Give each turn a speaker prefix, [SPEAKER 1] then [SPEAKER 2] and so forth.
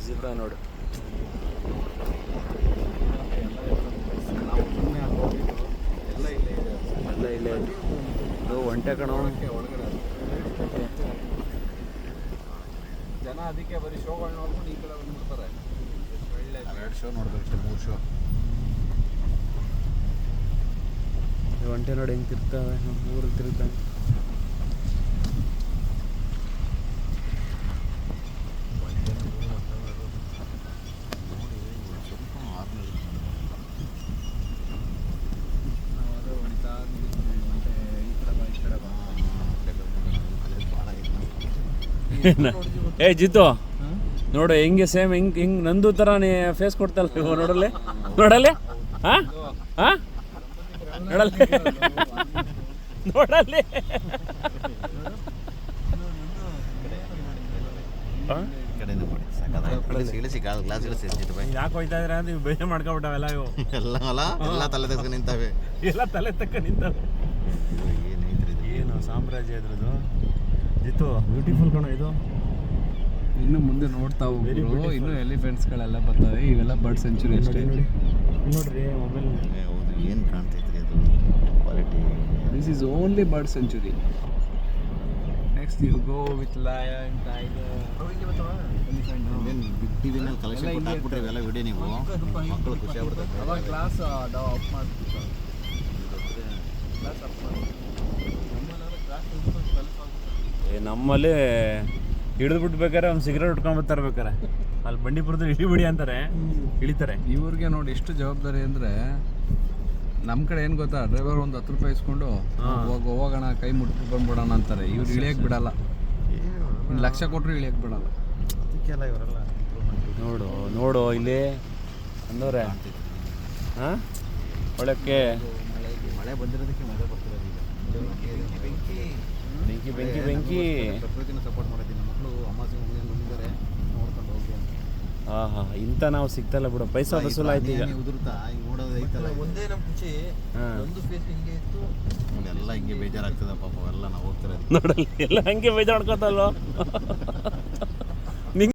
[SPEAKER 1] Zebra ನೋಡು. ಎಲ್ಲ ಇಲ್ಲೇ ಇದು ಒಂಟೆ ಕಣ
[SPEAKER 2] ಒಳಗಡೆ ಜನ ಅದಕ್ಕೆ ಬರೀ ಶೋಗಳು ನೋಡ್ಕೊಂಡು ಈ ಕಡೆ ಬಂದ್ಬಿಡ್ತಾರೆ. ಒಳ್ಳೆ 2 ಶೋ ನೋಡ್ಬೇಕು, 3 ಶೋ.
[SPEAKER 1] ಒಂಟೆ ನೋಡಿ ಹೆಂಗೆ ತಿರ್ತಾವೆ, ಊರಿಗೆ ತಿರುಗ್ತಾವೆ. ಏ ಜಿತ್ತು ನೋಡು ಹೆಂಗೆ ಸೇಮ್ ಹಿಂಗೆ ನಂದು ಥರ ನೀ ಫೇಸ್ ಕೊಡ್ತಲ್ಲ ನೋಡಲ್ಲಿ ನೋಡಲ್ಲಿ ಹಾಂ ಹಾಂ ನೋಡಲ್ಲಿ ನೋಡಲ್ಲಿ ಯಾಕೆ ಹೋಯ್ತಾ ಇದ್ರೆ ನೀವು ಬೇರೆ ಮಾಡ್ಕೊಬಿಟ್ಟವೆಲ್ಲ ಇವು
[SPEAKER 3] ಎಲ್ಲ ತಲೆ ತಕ್ಕ ನಿಂತವೆ,
[SPEAKER 1] ಎಲ್ಲ ತಲೆ ತಕ್ಕ ನಿಂತವೆ. ಏನು ಸಾಮ್ರಾಜ್ಯ ಇದ್ರದ್ದು ಜಿತ್ತು, ಬ್ಯೂಟಿಫುಲ್ ಕಣ ಇದು.
[SPEAKER 2] ಇನ್ನು ಮುಂದೆ ನೋಡ್ತಾ ಹೋಗ್ರು, ಇನ್ನು ಎಲಿಫೆಂಟ್ಸ್ಗಳೆಲ್ಲ ಬರ್ತವೆ. ಇವೆಲ್ಲ ಬರ್ಡ್ ಸೆಂಚುರಿ ಅಷ್ಟೇ.
[SPEAKER 1] ನೋಡ್ರಿ ಮೊಬೈಲ್
[SPEAKER 3] ಹೌದು, ಏನು ಕಾಣ್ತೈತ್ರಿ ಅದು quality.
[SPEAKER 2] This is only bird century. Next you go with lion, tiger,
[SPEAKER 3] big ಟಿವಿನಲ್ಲಿ ಕಲೆಕ್ಷನ್ ಕೊಟ್ಟು ಹಾಕ್ಬಿಟ್ರೆ ಇವೆಲ್ಲ ವಿಡಿಯೋ ನೀವು ಮಕ್ಕಳು ಖುಷಿ ಆಗ್ಬಿಡ್ತಾರೆ.
[SPEAKER 2] ಅವಾಗ ಗ್ಲಾಸ್ ಆಫ್ ಮಾಡ್ಬಿಟ್ಟು ಗ್ಲಾಸ್ ಆಫ್ ಮಾಡಿ
[SPEAKER 1] ನಮ್ಮಲ್ಲಿ ಹಿಡಿದು ಬಿಟ್ಬೇಕಾರೆ ಒಂದು ಸಿಗರೇಟ್ ಉಟ್ಕೊಂಡ್ ತರ್ಬೇಕಾರೆ ಅಲ್ಲಿ ಬಂಡೀಪುರದಲ್ಲಿ ಇಳಿಬಿಡಿ ಅಂತಾರೆ, ಇಳಿತಾರೆ.
[SPEAKER 2] ಇವ್ರಿಗೆ ನೋಡಿ ಎಷ್ಟು ಜವಾಬ್ದಾರಿ ಅಂದರೆ, ನಮ್ಮ ಕಡೆ ಏನು ಗೊತ್ತಾ, ಡ್ರೈವರ್ ಒಂದು 10 ರೂಪಾಯಿ ಇಸ್ಕೊಂಡು ಹೋಗೋಣ ಕೈ ಮುಟ್ಬಿಟ್ಟು ಬಂದ್ಬಿಡೋಣ ಅಂತಾರೆ. ಇವ್ರು ಇಳಿಯಕ್ಕೆ ಬಿಡಲ್ಲ, 1 ಲಕ್ಷ ಕೊಟ್ಟರು ಇಳಿಯಕ್ಕೆ ಬಿಡಲ್ಲ.
[SPEAKER 3] ಅದಕ್ಕೆಲ್ಲ ಇವರೆಲ್ಲ
[SPEAKER 1] ನೋಡು ನೋಡು ಇಲ್ಲಿ ಅಂದವ್ರೆ ಹಾಂ ಒಳಕ್ಕೆ
[SPEAKER 3] ಮಳೆ ಬಂದಿರೋದಕ್ಕೆ ಮಳೆ ಬರ್ತಿರೋದು ಈಗ.
[SPEAKER 1] ಬೆಂಕಿ ಬೆಂಕಿ ಬೆಂಕಿ.
[SPEAKER 3] ಪ್ರಕೃತಿನ ಸಪೋರ್ಟ್ ಮಾಡಿದ್ದೀನಿ. ಮಕ್ಕಳು ಅಮಾವಾಸ್ಯೆ ಬಂದಿದ್ದಾರೆ, ನೋಡ್ಕೊಂಡು ಹೋಗಿ ಅಂತ.
[SPEAKER 1] ಹಾಂ ಹಾಂ ಇಂಥ ನಾವು ಸಿಗ್ತಲ್ಲ ಬಿಡು, ಪೈಸಾ ವಸೂಲ್ ಆಯ್ತು ಈಗ.
[SPEAKER 3] ಉದುರ್ತಾ ಹಿಂಗೆ ನೋಡೋದು ಐತಲ್ಲ,
[SPEAKER 4] ಒಂದೇ ನಮ್ಮ ಖುಷಿ. ಒಂದು ಫೇಸ್ ಹಿಂಗೆ ಇತ್ತು,
[SPEAKER 3] ಎಲ್ಲ ಹಿಂಗೆ ಬೇಜಾರಾಗ್ತದೆ ಪಾಪ. ಎಲ್ಲ ನಾವು ಹೋಗ್ತಾರೆ
[SPEAKER 1] ನೋಡಲ್ಲ ಎಲ್ಲ ಹಂಗೆ ಬೇಜಾಡ್ಕೋತಲ್ವ.